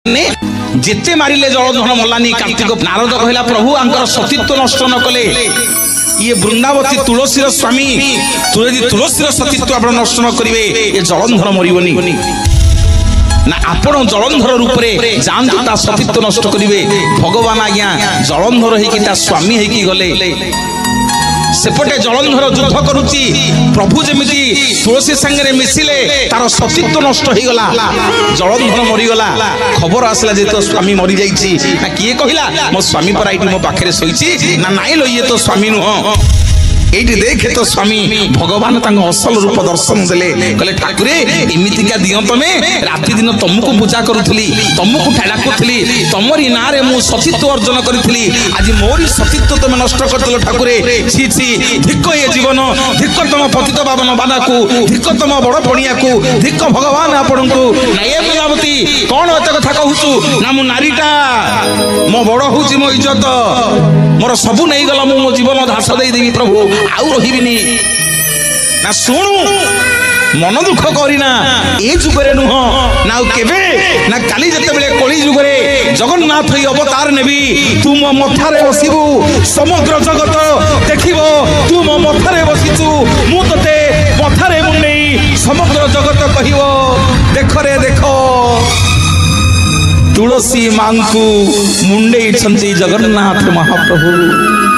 जेते मारिले जलधन मलानी कार्तिक नारद कहला प्रभु आंकर सतीत्व नष्ट न कले ये वृंदावती तुलसीर स्वामी तुलसीर सतीत्व आप नष्ट न करिवे ये जलंधर मरिबनी ना आपण जलंधर रूप रे जानतु ता सतीत्व नष्ट करिवे भगवान आज्ञा जलंधर हेकी ता स्वामी हेकी गले सेपटे जलंधर युद्ध करुची प्रभु जमिति तुलसी संगे मिसिले तार सतीत्व नष्ट हो गला जलंधर मरीगला खबर आसला जे तो स्वामी मरी जाइछि ना किए कहिला मो स्वामी पर आइटी मो पाखरे सोइछि ना नाइ लो ये तो स्वामी नुह एठी देखे तो स्वामी भगवान तांग असल रूप दर्शन देले कहले ठाकुरे इमितिका दियो तमे राति दिन तुमको पूजा करूथली तुमको डाकुथली तमरी ना रे मु सतीत्व अर्जन करथली आज मोरी सतीत्व तमे नष्ट करतलो ठाकुरे छी छी धिक्क ये जीवन धिक्क तम पतित पावन बानाकू धिक्क तम बड़ पणिया को धिक्क भगवान आपनकू नये प्रजापति कोन एत कथा कहूछु ना मु नारीटा मो बड़ होची मो इज्जत मोर सबु नै गला मो जीवन धास देई देबी प्रभु आउ रहिबिनी ना सुनु मन दुख करिना ए जुगरे नुह ना केबे ना काली जते बेले कली जुगरे जगन्नाथ ही अवतार नेबी तू मो मथारे बसिबू समग्र जगत देखिबो तू मो मथारे बसिचू मु तते मथारे मुंडेई समग्र जगत कहिबो देख रे देखो तुलसी मांकू मुंडेई छंती जगन्नाथ महाप्रभु।